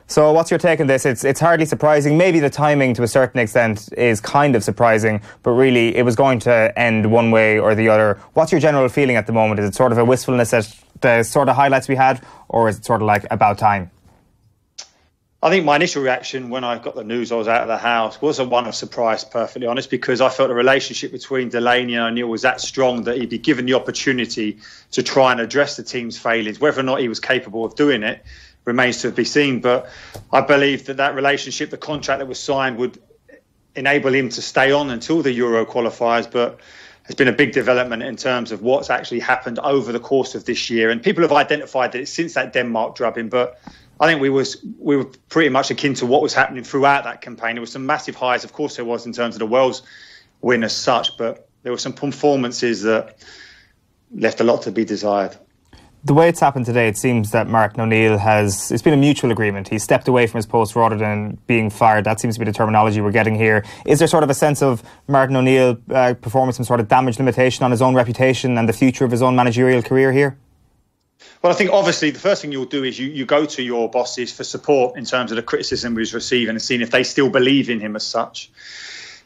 So what's your take on this? It's hardly surprising. Maybe the timing to a certain extent is kind of surprising, but really it was going to end one way or the other. What's your general feeling at the moment? Is it sort of a wistfulness at the sort of highlights we had, or is it sort of like about time? I think my initial reaction when I got the news I was out of the house was one of surprise, perfectly honest, because I felt the relationship between Delaney and ONeill was that strong that he'd be given the opportunity to try and address the team's failings. Whether or not he was capable of doing it remains to be seen. But I believe that relationship, the contract that was signed, would enable him to stay on until the Euro qualifiers. But there's been a big development in terms of what's actually happened over the course of this year. And people have identified that it's since that Denmark drubbing, but I think we were pretty much akin to what was happening throughout that campaign. There were some massive highs, of course there was, in terms of the Wales win as such, but there were some performances that left a lot to be desired. The way it's happened today, it seems that Martin O'Neill it's been a mutual agreement. He stepped away from his post rather than being fired. That seems to be the terminology we're getting here. Is there sort of a sense of Martin O'Neill performing some sort of damage limitation on his own reputation and the future of his own managerial career here? Well, I think obviously the first thing you'll do is you go to your bosses for support in terms of the criticism he was receiving and seeing if they still believe in him as such.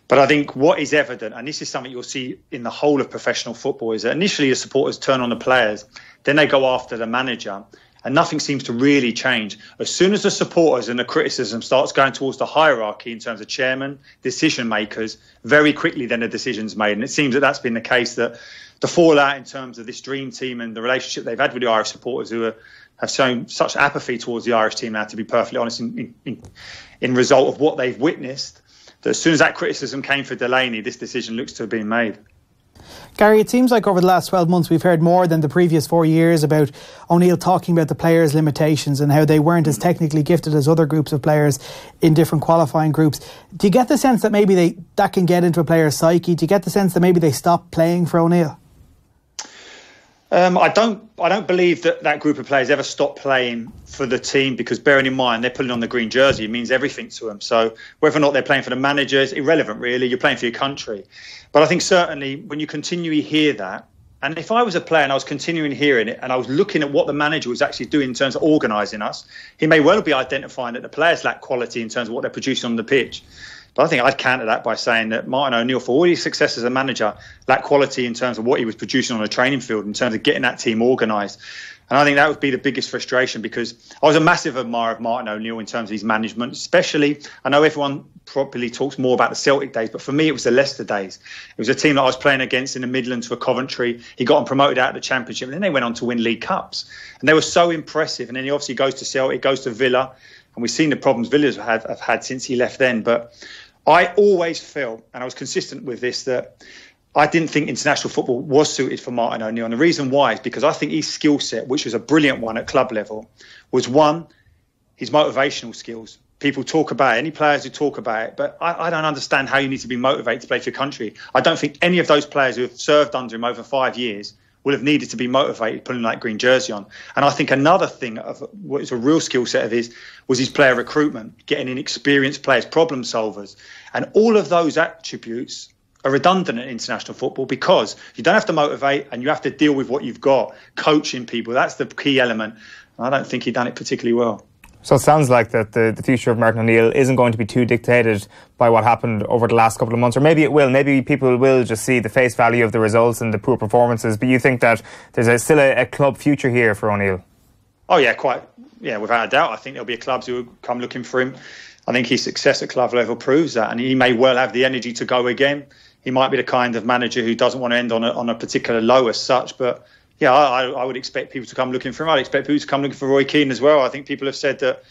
But I think what is evident, and this is something you'll see in the whole of professional football, is that initially the supporters turn on the players, then they go after the manager, and nothing seems to really change. As soon as the supporters and the criticism starts going towards the hierarchy in terms of chairman, decision makers, very quickly then the decision's made. And it seems that that's been the case, that the fallout in terms of this dream team and the relationship they've had with the Irish supporters who have shown such apathy towards the Irish team now, to be perfectly honest, in result of what they've witnessed, that as soon as that criticism came for Delaney, this decision looks to have been made. Gary, it seems like over the last 12 months we've heard more than the previous 4 years about O'Neill talking about the players' limitations and how they weren't as technically gifted as other groups of players in different qualifying groups. Do you get the sense that maybe that can get into a player's psyche? Do you get the sense that maybe they stop playing for O'Neill? I don't believe that group of players ever stop playing for the team, because bearing in mind they're putting on the green jersey, it means everything to them. So whether or not they're playing for the manager is irrelevant, really. You're playing for your country. But I think certainly when you continually hear that, and if I was a player and I was continuing hearing it and I was looking at what the manager was actually doing in terms of organising us, he may well be identifying that the players lack quality in terms of what they're producing on the pitch. But I think I'd counter that by saying that Martin O'Neill, for all his success as a manager, lacked quality in terms of what he was producing on a training field, in terms of getting that team organised. And I think that would be the biggest frustration, because I was a massive admirer of Martin O'Neill in terms of his management, especially, I know everyone probably talks more about the Celtic days, but for me it was the Leicester days. It was a team that I was playing against in the Midlands for Coventry. He got them promoted out of the Championship, and then they went on to win League Cups. And they were so impressive. And then he obviously goes to Celtic, goes to Villa, and we've seen the problems Villa have had since he left then. But I always felt, and I was consistent with this, that I didn't think international football was suited for Martin O'Neill. And the reason why is because I think his skill set, which was a brilliant one at club level, was one, his motivational skills. People talk about it, any players who talk about it, but I don't understand how you need to be motivated to play for your country. I don't think any of those players who have served under him over 5 years will have needed to be motivated putting that green jersey on. And I think another thing of what is a real skill set of his was his player recruitment, getting in experienced players, problem solvers. And all of those attributes are redundant in international football, because you don't have to motivate and you have to deal with what you've got, coaching people. That's the key element. And I don't think he'd done it particularly well. So it sounds like that the future of Martin O'Neill isn't going to be too dictated by what happened over the last couple of months, or maybe it will. Maybe people will just see the face value of the results and the poor performances. But you think that there's still a club future here for O'Neill? Oh yeah, without a doubt. I think there'll be clubs who will come looking for him. I think his success at club level proves that, and he may well have the energy to go again. He might be the kind of manager who doesn't want to end on a particular low as such, but yeah, I would expect people to come looking for him. I'd expect people to come looking for Roy Keane as well. I think people have said that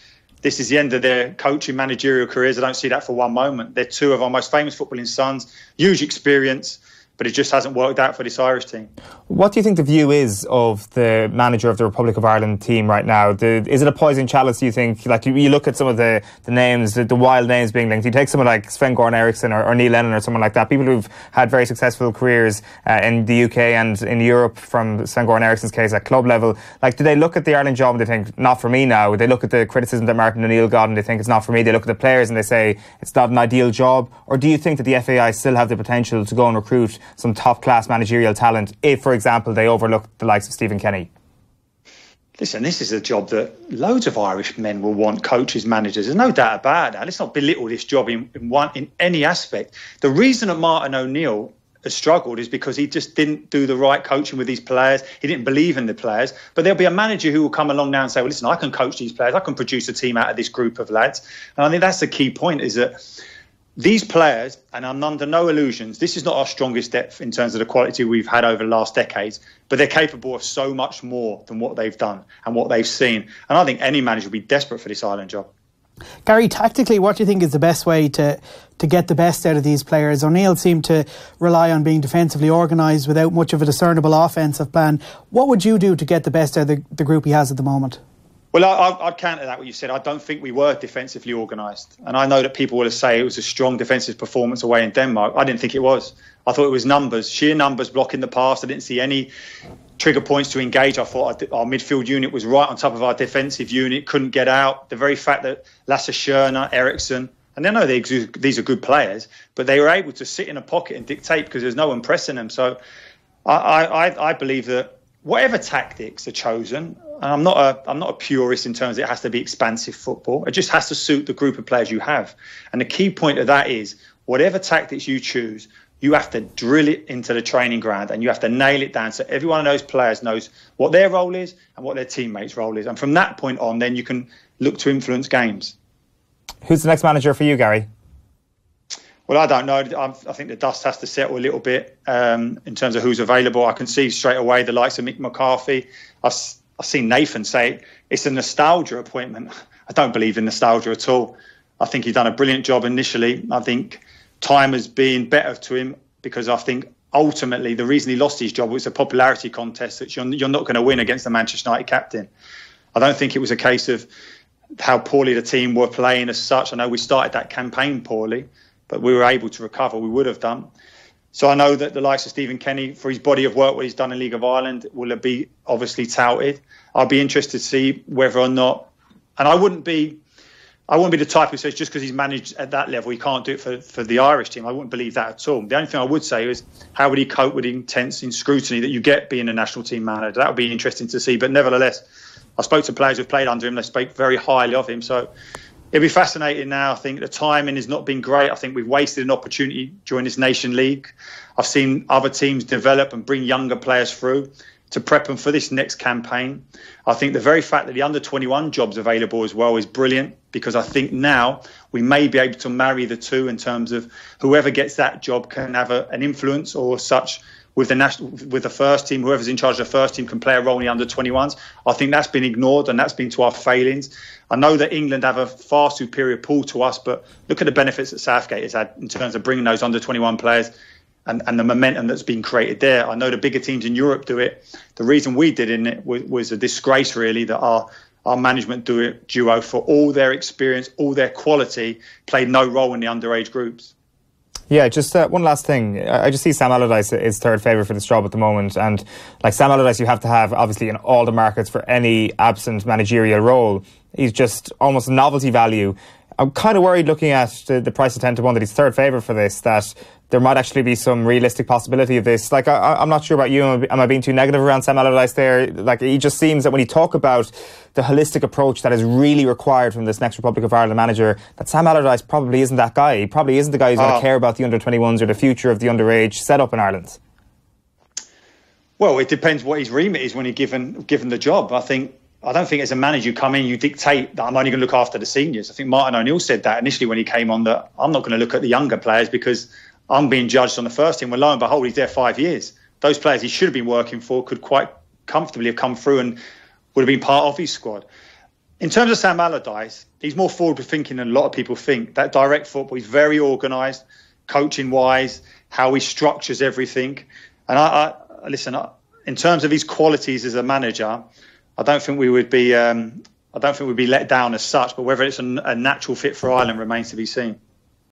this is the end of their coaching managerial careers. I don't see that for one moment. They're two of our most famous footballing sons, huge experience, but it just hasn't worked out for this Irish team. What do you think the view is of the manager of the Republic of Ireland team right now? Is it a poison chalice, do you think? Like, you look at some of the names, the wild names being linked. You take someone like Sven-Goran Eriksson or Neil Lennon or someone like that, people who've had very successful careers in the UK and in Europe, from Sven-Goran Eriksson's case at club level. Like, do they look at the Ireland job and they think, not for me now? They look at the criticism that Martin O'Neill got and they think it's not for me. They look at the players and they say it's not an ideal job. Or do you think that the FAI still have the potential to go and recruit some top-class managerial talent if, for example, they overlook the likes of Stephen Kenny? Listen, this is a job that loads of Irish men will want, coaches, managers. There's no doubt about that. Let's not belittle this job in any aspect. The reason that Martin O'Neill has struggled is because he just didn't do the right coaching with these players. He didn't believe in the players. But there'll be a manager who will come along now and say, well, listen, I can coach these players. I can produce a team out of this group of lads. And I think that's the key point, is that these players, and I'm under no illusions, this is not our strongest depth in terms of the quality we've had over the last decades, but they're capable of so much more than what they've done and what they've seen. And I think any manager would be desperate for this Ireland job. Gary, tactically, what do you think is the best way to get the best out of these players? ONeill seemed to rely on being defensively organised without much of a discernible offensive plan. What would you do to get the best out of the group he has at the moment? Well, I'd counter that what you said. I don't think we were defensively organised. And I know that people will say it was a strong defensive performance away in Denmark. I didn't think it was. I thought it was numbers, sheer numbers blocking the pass. I didn't see any trigger points to engage. I thought our midfield unit was right on top of our defensive unit, couldn't get out. The very fact that Lasse Schöne, Eriksson, and I know these are good players, but they were able to sit in a pocket and dictate because there's no one pressing them. So I believe that whatever tactics are chosen, and I'm not a purist in terms of it has to be expansive football. It just has to suit the group of players you have. And the key point of that is whatever tactics you choose, you have to drill it into the training ground and you have to nail it down so every one of those players knows what their role is and what their teammates' role is. And from that point on, then you can look to influence games. Who's the next manager for you, Gary? Well, I don't know. I think the dust has to settle a little bit in terms of who's available. I can see straight away the likes of Mick McCarthy. I've seen Nathan say it's a nostalgia appointment. I don't believe in nostalgia at all. I think he's done a brilliant job initially. I think time has been better to him because I think ultimately the reason he lost his job was a popularity contest that you're not going to win against the Manchester United captain. I don't think it was a case of how poorly the team were playing as such. I know we started that campaign poorly, but we were able to recover. We would have done. So I know that the likes of Stephen Kenny, for his body of work, what he's done in League of Ireland, will be obviously touted. I'll be interested to see whether or not, and I wouldn't be the type who says just because he's managed at that level, he can't do it for the Irish team. I wouldn't believe that at all. The only thing I would say is how would he cope with the intense scrutiny that you get being a national team manager? That would be interesting to see. But nevertheless, I spoke to players who've played under him. They spoke very highly of him. So it'll be fascinating now. I think the timing has not been great. I think we've wasted an opportunity during this Nation League. I've seen other teams develop and bring younger players through to prep them for this next campaign. I think the very fact that the under-21 job's available as well is brilliant because I think now we may be able to marry the two in terms of whoever gets that job can have an influence or such with the first team. Whoever's in charge of the first team can play a role in the under-21s. I think that's been ignored and that's been to our failings. I know that England have a far superior pool to us, but look at the benefits that Southgate has had in terms of bringing those under-21 players and the momentum that's been created there. I know the bigger teams in Europe do it. The reason we did it was a disgrace, really, that our management duo, for all their experience, all their quality, played no role in the underage groups. Yeah, just one last thing. I just see Sam Allardyce is third favourite for this job at the moment. And like Sam Allardyce, you have to have, obviously, in all the markets for any absent managerial role. He's just almost novelty value. I'm kind of worried looking at the price of 10 to 1 that he's third favourite for this, that there might actually be some realistic possibility of this. Like, I'm not sure about you. Am I being too negative around Sam Allardyce there? Like, he just seems that when you talk about the holistic approach that is really required from this next Republic of Ireland manager, that Sam Allardyce probably isn't that guy. He probably isn't the guy who's going to care about the under-21s or the future of the underage setup in Ireland. Well, it depends what his remit is when he's given the job. I don't think as a manager you come in, you dictate that I'm only going to look after the seniors. I think Martin O'Neill said that initially when he came on, that I'm not going to look at the younger players because I'm being judged on the first team. Well, lo and behold, he's there 5 years. Those players he should have been working for could quite comfortably have come through and would have been part of his squad. In terms of Sam Allardyce, he's more forward-thinking than a lot of people think. That direct football, he's very organised, coaching-wise, how he structures everything. And listen, in terms of his qualities as a manager, I don't think we would be let down as such. But whether it's a natural fit for Ireland remains to be seen.